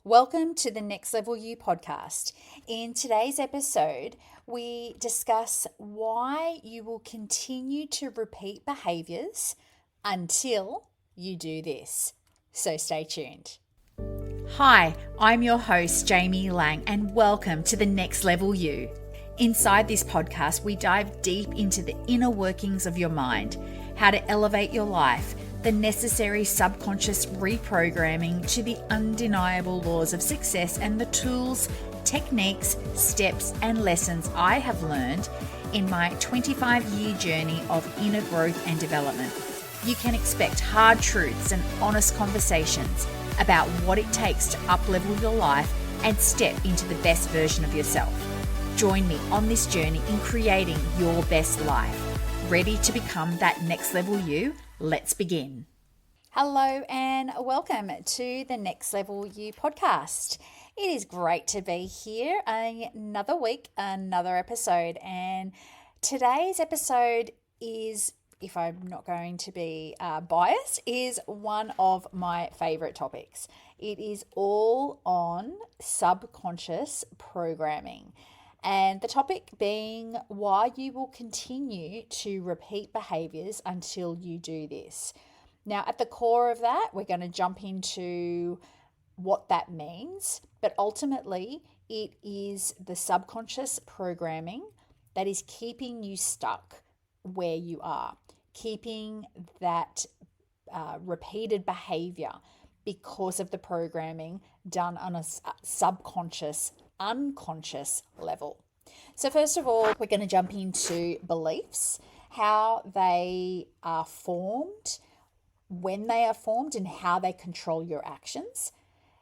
Welcome to the Next Level You podcast. In today's episode, we discuss why you will continue to repeat behaviors until you do this. So stay tuned. Hi, I'm your host, Jamie Lang, and welcome to the Next Level You. Inside this podcast, we dive deep into the inner workings of your mind, how to elevate your life, the necessary subconscious reprogramming to the undeniable laws of success, and the tools, techniques, steps, and lessons I have learned in my 25-year journey of inner growth and development. You can expect hard truths and honest conversations about what it takes to up-level your life and step into the best version of yourself. Join me on this journey in creating your best life. Ready to become that next level you? Let's begin. Hello and welcome to the Next Level You podcast. It is great to be here another week, another episode. And today's episode is, if I'm not going to be biased, is one of my favorite topics. It is all on subconscious programming. And the topic being why you will continue to repeat behaviors until you do this. Now, at the core of that, we're going to jump into what that means. But ultimately, it is the subconscious programming that is keeping you stuck where you are, keeping that repeated behavior because of the programming done on a subconscious unconscious level. So first of all, we're going to jump into beliefs, how they are formed, when they are formed, and how they control your actions,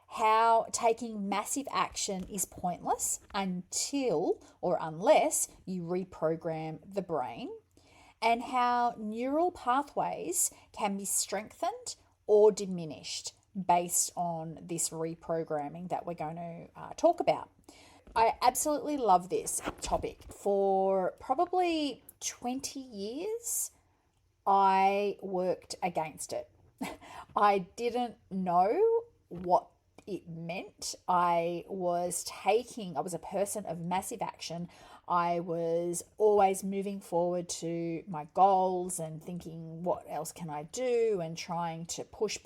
how taking massive action is pointless until or unless you reprogram the brain, and how neural pathways can be strengthened or diminished based on this reprogramming that we're going to talk about. I absolutely love this topic. For probably 20 years, I worked against it. I didn't know what it meant. I was a person of massive action. I was always moving forward to my goals and thinking, what else can I do? And trying to push.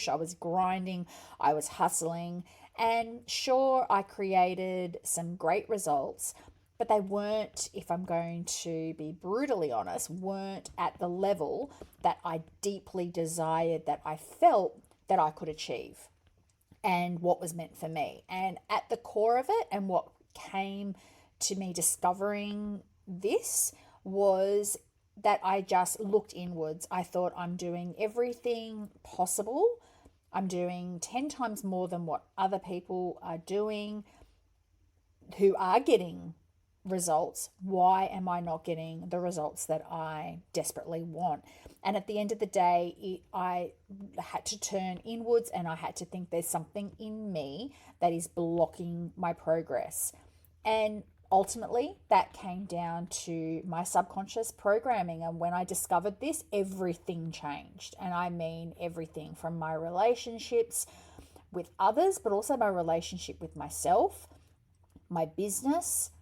I was grinding, I was hustling. And sure, I created some great results, but they weren't, if I'm going to be brutally honest, weren't at the level that I deeply desired, that I felt that I could achieve and what was meant for me. And at the core of it, and what came to me discovering this, was that I just looked inwards. I thought, I'm doing everything possible. I'm doing 10 times more than what other people are doing who are getting results. Why am I not getting the results that I desperately want? And at the end of the day, I had to turn inwards, and I had to think there's something in me that is blocking my progress. And ultimately, that came down to my subconscious programming. And when I discovered this, everything changed. And I mean everything, from my relationships with others, but also my relationship with myself, my business,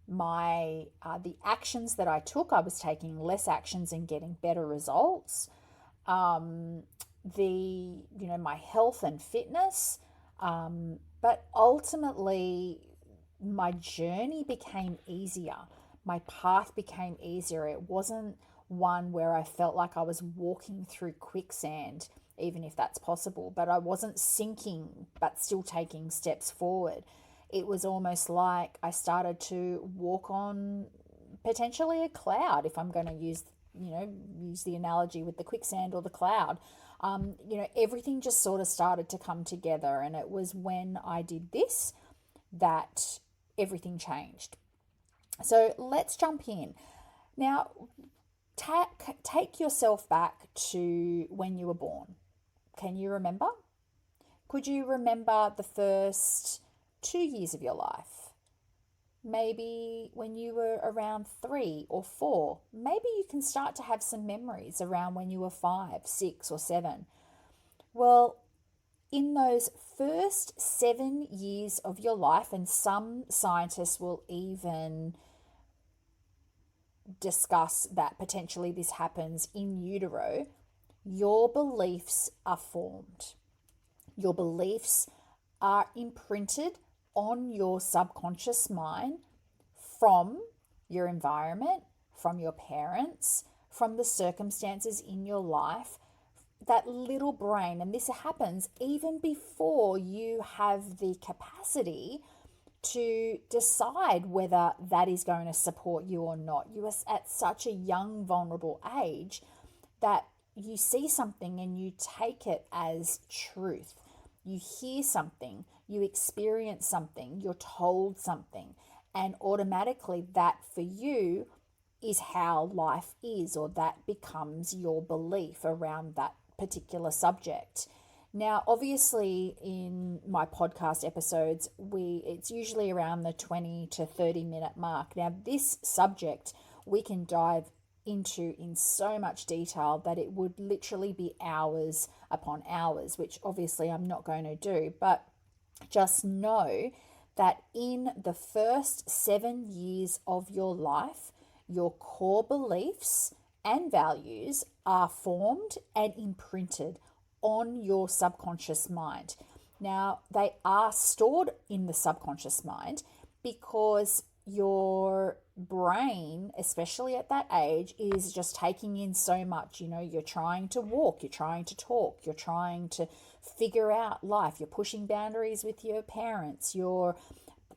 the actions that I took. I was taking less actions and getting better results. My health and fitness. But ultimately, my journey became easier. My path became easier. It wasn't one where I felt like I was walking through quicksand, even if that's possible, but I wasn't sinking, but still taking steps forward. It was almost like I started to walk on potentially a cloud, if I'm going to use the analogy with the quicksand or the cloud. Everything just sort of started to come together. And it was when I did this that everything changed. So let's jump in. Now, take yourself back to when you were born. Can you remember? Could you remember the first 2 years of your life? Maybe when you were around 3 or 4. Maybe you can start to have some memories around when you were 5, 6, or 7. Well, in those first 7 years of your life, and some scientists will even discuss that potentially this happens in utero, your beliefs are formed. Your beliefs are imprinted on your subconscious mind from your environment, from your parents, from the circumstances in your life. That little brain, and this happens even before you have the capacity to decide whether that is going to support you or not. You are at such a young, vulnerable age that you see something and you take it as truth. You hear something, you experience something, you're told something, and automatically that for you is how life is, or that becomes your belief around that particular subject. Now, obviously, in my podcast episodes, it's usually around the 20 to 30 minute mark. Now, this subject we can dive into in so much detail that it would literally be hours upon hours, which obviously I'm not going to do. But just know that in the first 7 years of your life, your core beliefs and values are formed and imprinted on your subconscious mind. Now, they are stored in the subconscious mind because your brain, especially at that age, is just taking in so much. You're trying to walk, you're trying to talk, you're trying to figure out life, you're pushing boundaries with your parents, you're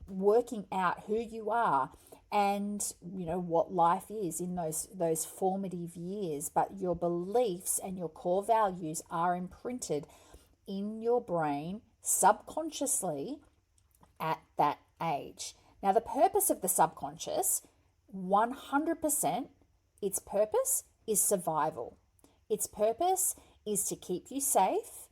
working out who you are and what life is in those formative years. But your beliefs and your core values are imprinted in your brain subconsciously at that age. Now, the purpose of the subconscious, 100%, its purpose is survival. Its purpose is to keep you safe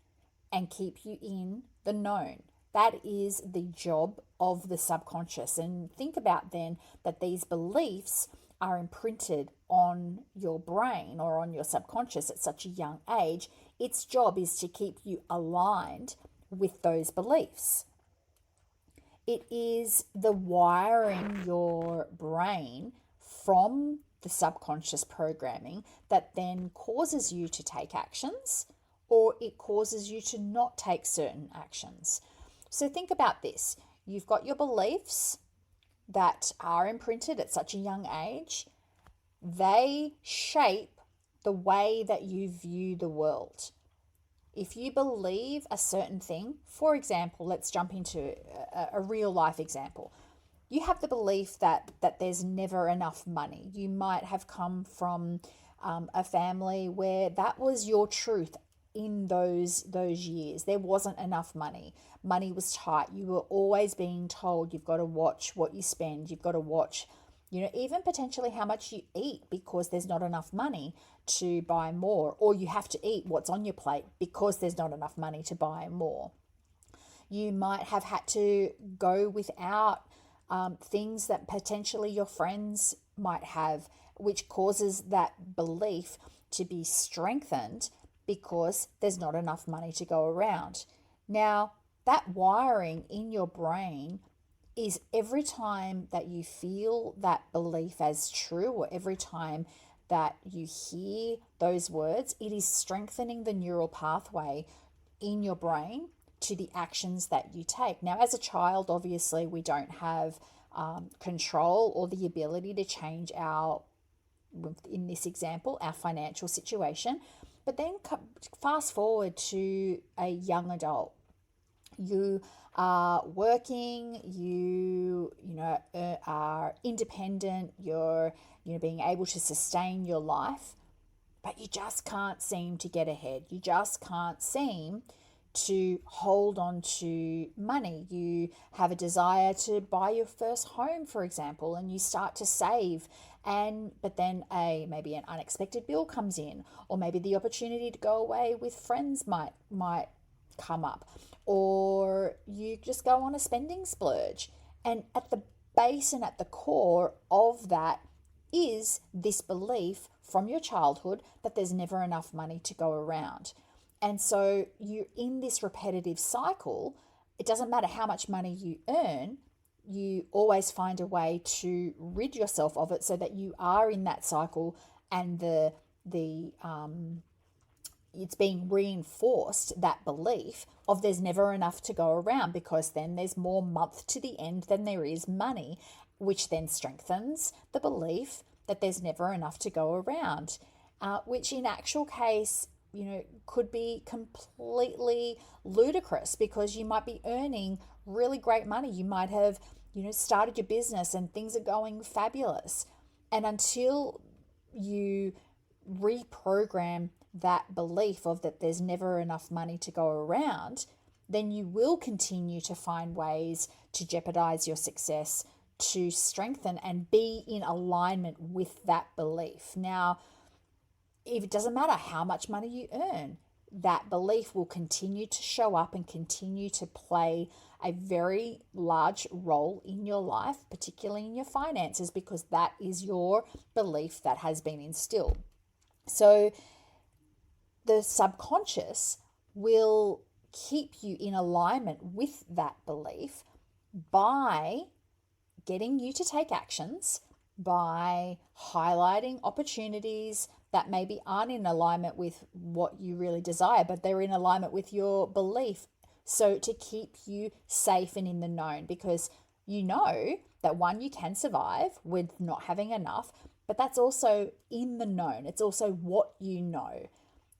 and keep you in the known. That is the job of the subconscious. And think about then that these beliefs are imprinted on your brain or on your subconscious at such a young age. Its job is to keep you aligned with those beliefs. It is the wiring your brain from the subconscious programming that then causes you to take actions, or it causes you to not take certain actions. So think about this. You've got your beliefs that are imprinted at such a young age. They shape the way that you view the world. If you believe a certain thing, for example, let's jump into a real life example. You have the belief that there's never enough money. You might have come from a family where that was your truth in those years. There wasn't enough money. Money was tight. You were always being told you've got to watch what you spend. You've got to watch, even potentially how much you eat because there's not enough money to buy more, or you have to eat what's on your plate because there's not enough money to buy more. You might have had to go without things that potentially your friends might have, which causes that belief to be strengthened because there's not enough money to go around. Now, that wiring in your brain is every time that you feel that belief as true, or every time that you hear those words, it is strengthening the neural pathway in your brain to the actions that you take. Now, as a child, obviously, we don't have control or the ability to change in this example, our financial situation. But then fast forward to a young adult. You are working, you are independent, you're being able to sustain your life, but you just can't seem to get ahead. You just can't seem to hold on to money. You have a desire to buy your first home, for example, and you start to save, but then maybe an unexpected bill comes in, or maybe the opportunity to go away with friends might come up, or you just go on a spending splurge. And at the base and at the core of that is this belief from your childhood that there's never enough money to go around. And so you're in this repetitive cycle. It doesn't matter how much money you earn, you always find a way to rid yourself of it so that you are in that cycle, and the it's being reinforced, that belief of there's never enough to go around, because then there's more month to the end than there is money, which then strengthens the belief that there's never enough to go around, which in actual case, could be completely ludicrous, because you might be earning really great money. You might have, started your business and things are going fabulous. And until you reprogram that belief of that there's never enough money to go around, then you will continue to find ways to jeopardize your success, to strengthen and be in alignment with that belief. Now, if it doesn't matter how much money you earn, that belief will continue to show up and continue to play a very large role in your life, particularly in your finances, because that is your belief that has been instilled. So the subconscious will keep you in alignment with that belief by getting you to take actions, by highlighting opportunities that maybe aren't in alignment with what you really desire, but they're in alignment with your belief. So to keep you safe and in the known, because you know that one, you can survive with not having enough, but that's also in the known. It's also what you know.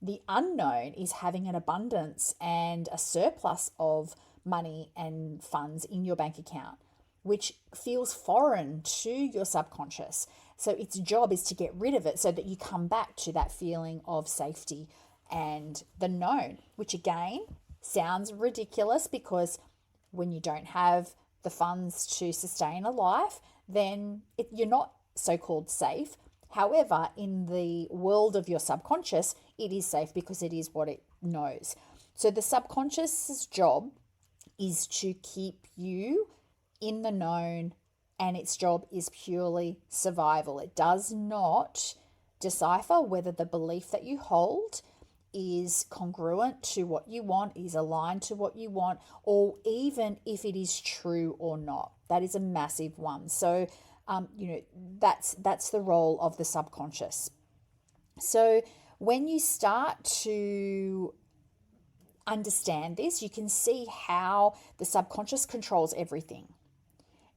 The unknown is having an abundance and a surplus of money and funds in your bank account, which feels foreign to your subconscious. So its job is to get rid of it so that you come back to that feeling of safety and the known, which again sounds ridiculous, because when you don't have the funds to sustain a life, then you're not so-called safe. However, in the world of your subconscious, it is safe because it is what it knows. So the subconscious's job is to keep you in the known, and its job is purely survival. It does not decipher whether the belief that you hold is congruent to what you want, is aligned to what you want, or even if it is true or not. That is a massive one. So, that's the role of the subconscious. So when you start to understand this, you can see how the subconscious controls everything.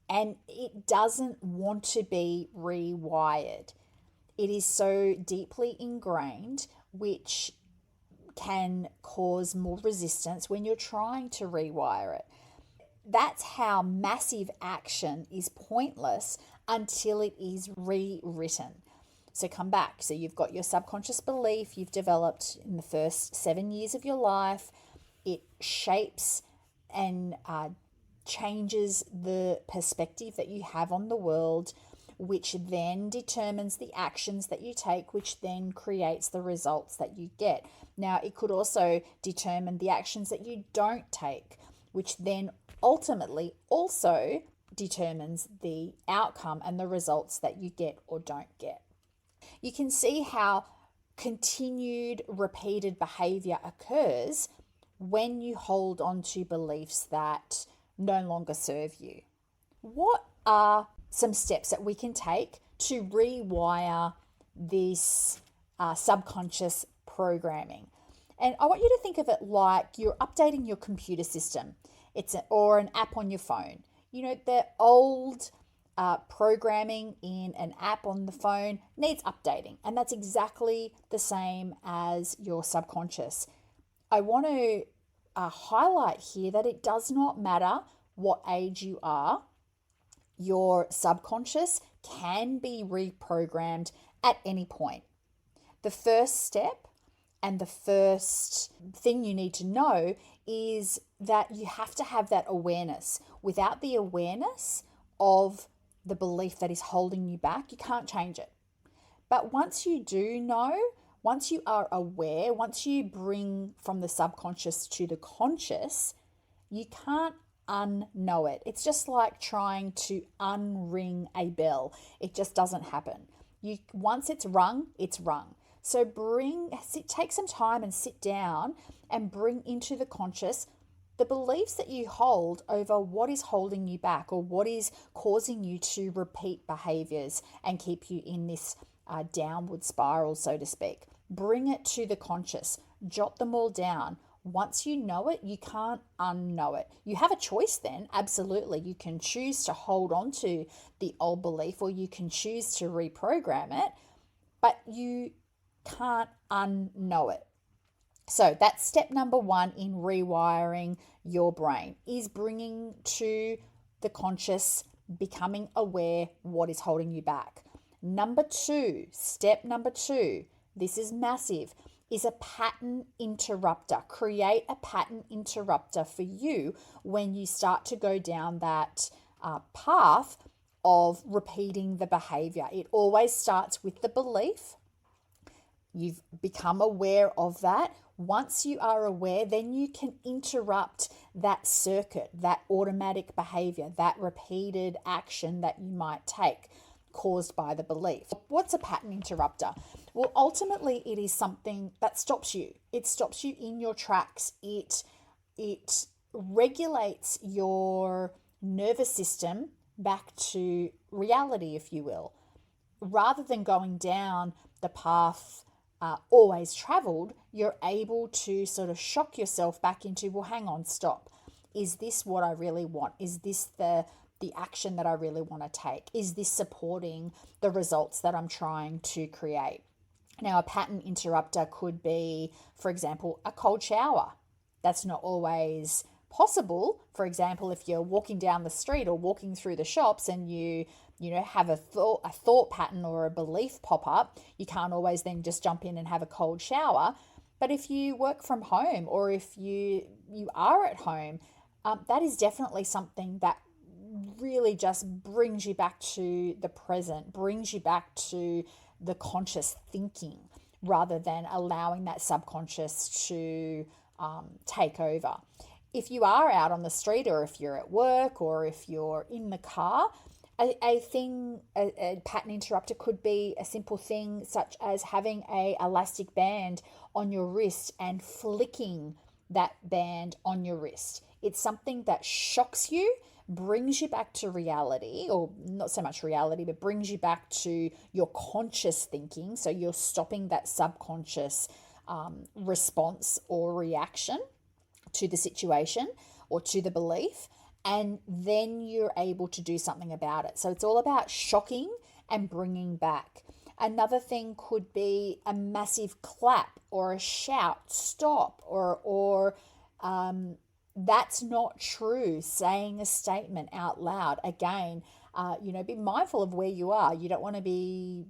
And it doesn't want to be rewired. It is so deeply ingrained, which can cause more resistance when you're trying to rewire it. That's how massive action is pointless until it is rewritten. So come back. So you've got your subconscious belief you've developed in the first 7 years of your life. It shapes and changes the perspective that you have on the world, which then determines the actions that you take, which then creates the results that you get. Now, it could also determine the actions that you don't take, which then ultimately also determines the outcome and the results that you get or don't get. You can see how continued repeated behavior occurs when you hold on to beliefs that no longer serve you. What are some steps that we can take to rewire this subconscious programming? And I want you to think of it like you're updating your computer system. Or an app on your phone. The old programming in an app on the phone needs updating, and that's exactly the same as your subconscious. I want to highlight here that it does not matter what age you are. Your subconscious can be reprogrammed at any point. The first step and the first thing you need to know is that you have to have that awareness. Without the awareness of the belief that is holding you back, you can't change it. But once you do know, once you are aware, once you bring from the subconscious to the conscious, you can't unknow it. It's just like trying to unring a bell. It just doesn't happen. Once it's rung, it's rung. So take some time and sit down and bring into the conscious the beliefs that you hold over what is holding you back or what is causing you to repeat behaviors and keep you in this downward spiral, so to speak. Bring it to the conscious, jot them all down. Once you know it, you can't unknow it. You have a choice then, absolutely. You can choose to hold on to the old belief or you can choose to reprogram it, but you can't unknow it. So that's step number one in rewiring your brain, is bringing to the conscious, becoming aware what is holding you back. Step number two, this is massive, is a pattern interrupter. Create a pattern interrupter for you when you start to go down that path of repeating the behavior. It always starts with the belief. You've become aware of that. Once you are aware, then you can interrupt that circuit, that automatic behavior, that repeated action that you might take caused by the belief. What's a pattern interrupter? Well, ultimately, it is something that stops you. It stops you in your tracks. It regulates your nervous system back to reality, if you will. Rather than going down the path always traveled, you're able to sort of shock yourself back into, well, hang on, stop. Is this what I really want? Is this the action that I really want to take? Is this supporting the results that I'm trying to create? Now, a pattern interrupter could be, for example, a cold shower. That's not always possible. For example, if you're walking down the street or walking through the shops and you have a thought pattern or a belief pop up, you can't always then just jump in and have a cold shower. But if you work from home or if you are at home, that is definitely something that really just brings you back to the present, brings you back to the conscious thinking rather than allowing that subconscious to take over. If you are out on the street or if you're at work or if you're in the car, a pattern interrupter could be a simple thing such as having a elastic band on your wrist and flicking that band on your wrist. It's something that shocks you, brings you back to reality, or not so much reality, but brings you back to your conscious thinking. So you're stopping that subconscious response or reaction to the situation or to the belief, and then you're able to do something about it. So it's all about shocking and bringing back. Another thing could be a massive clap or a shout, stop, or that's not true, saying a statement out loud. Again, be mindful of where you are. You don't want to be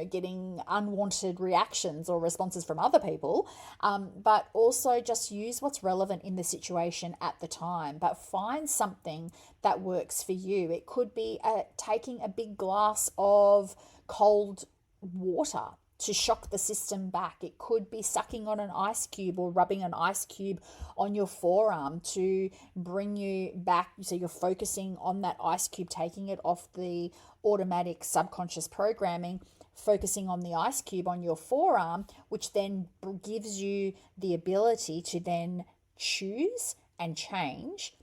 getting unwanted reactions or responses from other people, but also just use what's relevant in the situation at the time, but find something that works for you. It could be taking a big glass of cold water to shock the system back. It could be sucking on an ice cube or rubbing an ice cube on your forearm to bring you back. So you're focusing on that ice cube, taking it off the automatic subconscious programming, focusing on the ice cube on your forearm, which then gives you the ability to then choose and change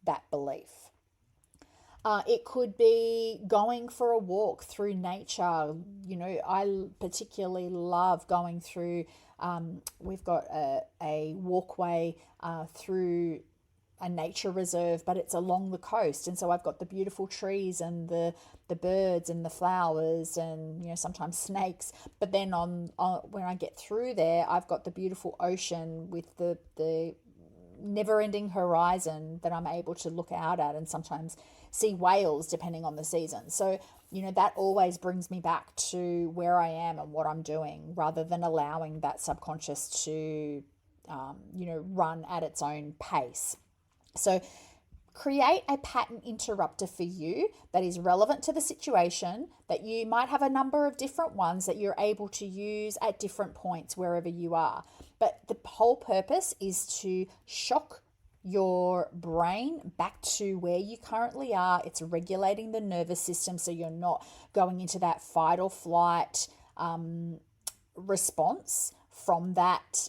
that belief. It could be going for a walk through nature. I particularly love going through, we've got a walkway through a nature reserve, but it's along the coast. And so I've got the beautiful trees and the birds and the flowers and, sometimes snakes. But then on when I get through there, I've got the beautiful ocean with the never-ending horizon that I'm able to look out at and sometimes see whales depending on the season. So, that always brings me back to where I am and what I'm doing rather than allowing that subconscious to, run at its own pace. So create a pattern interrupter for you that is relevant to the situation, that you might have a number of different ones that you're able to use at different points wherever you are. But the whole purpose is to shock your brain back to where you currently are. It's regulating the nervous system so you're not going into that fight or flight response from that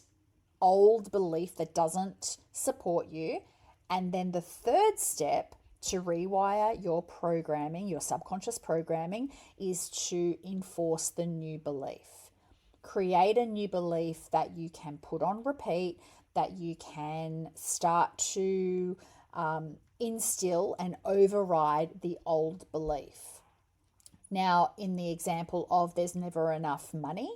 old belief that doesn't support you. And then the third step to rewire your programming, your subconscious programming, is to enforce the new belief. Create a new belief that you can put on repeat, that you can start to instill and override the old belief. Now, in the example of there's never enough money,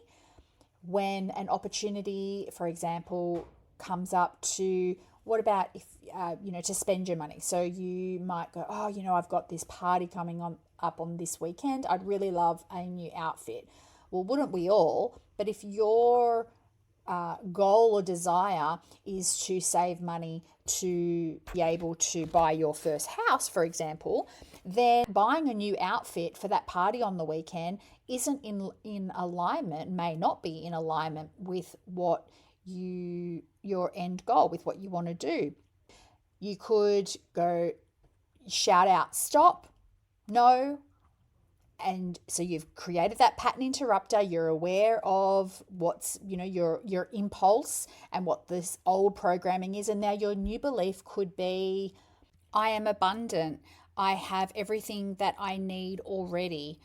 when an opportunity, for example, comes up to, what about if, to spend your money? So you might go, I've got this party coming up on this weekend. I'd really love a new outfit. Well, wouldn't we all? But if your goal or desire is to save money to be able to buy your first house, for example, then buying a new outfit for that party on the weekend isn't in alignment, may not be in alignment with what your end goal, with what you want to do. You could go shout out, stop, no. And so you've created that pattern interrupter. You're aware of what's, your impulse and what this old programming is. And now your new belief could be, I am abundant. I have everything that I need already.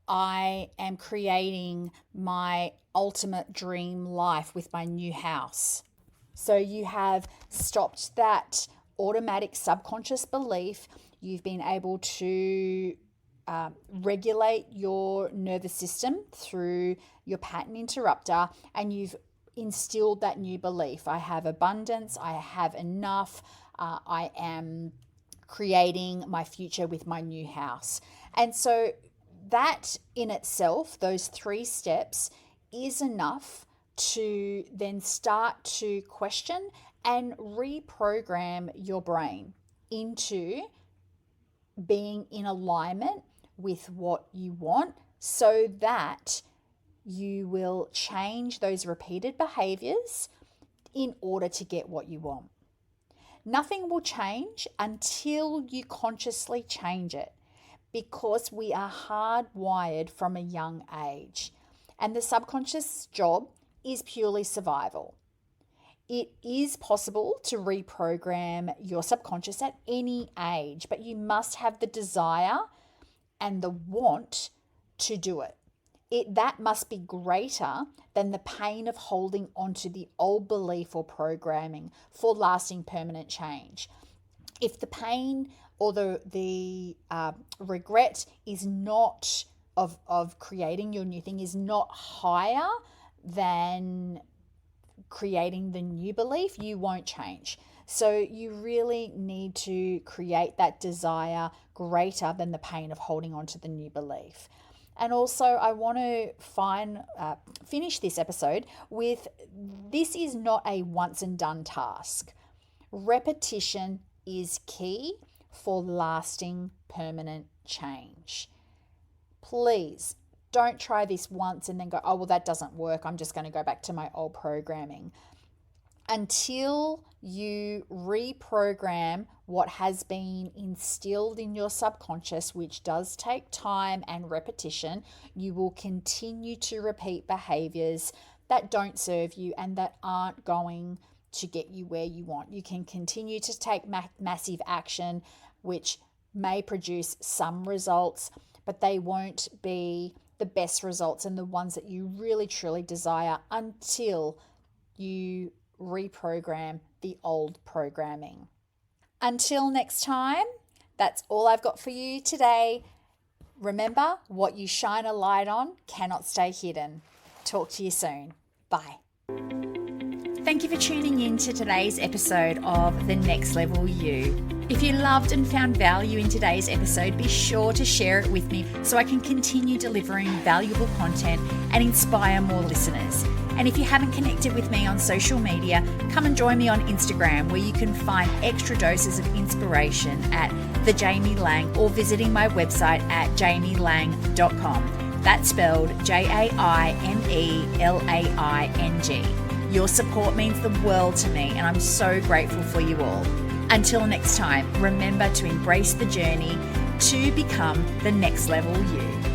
I am creating my ultimate dream life with my new house. So you have stopped that automatic subconscious belief. You've been able to regulate your nervous system through your pattern interrupter, and you've instilled that new belief. I have abundance. I have enough. I am creating my future with my new house. And so that in itself, those 3 steps, is enough to then start to question and reprogram your brain into being in alignment with what you want, so that you will change those repeated behaviors in order to get what you want. Nothing will change until you consciously change it, because we are hardwired from a young age. And the subconscious job is purely survival. It is possible to reprogram your subconscious at any age, but you must have the desire and the want to do it. That must be greater than the pain of holding onto the old belief or programming for lasting permanent change. If the pain or the regret is not of creating your new thing is not higher than creating the new belief, you won't change. So you really need to create that desire greater than the pain of holding on to the new belief. And also, I want to finish this episode with, this is not a once and done task. Repetition is key for lasting permanent change. Please don't try this once and then go, oh, well, that doesn't work. I'm just going to go back to my old programming. Until you reprogram what has been instilled in your subconscious, which does take time and repetition, you will continue to repeat behaviors that don't serve you and that aren't going to get you where you want. You can continue to take massive action, which may produce some results, but they won't be the best results and the ones that you really truly desire until you reprogram the old programming. Until next time, that's all I've got for you today. Remember, what you shine a light on cannot stay hidden. Talk to you soon. Bye. Thank you for tuning in to today's episode of The Next Level You. If you loved and found value in today's episode, be sure to share it with me so I can continue delivering valuable content and inspire more listeners. And if you haven't connected with me on social media, come and join me on Instagram, where you can find extra doses of inspiration at The Jamie Lang, or visiting my website at jamielang.com. That's spelled JAIMELAING. Your support means the world to me, and I'm so grateful for you all. Until next time, remember to embrace the journey to become the next level you.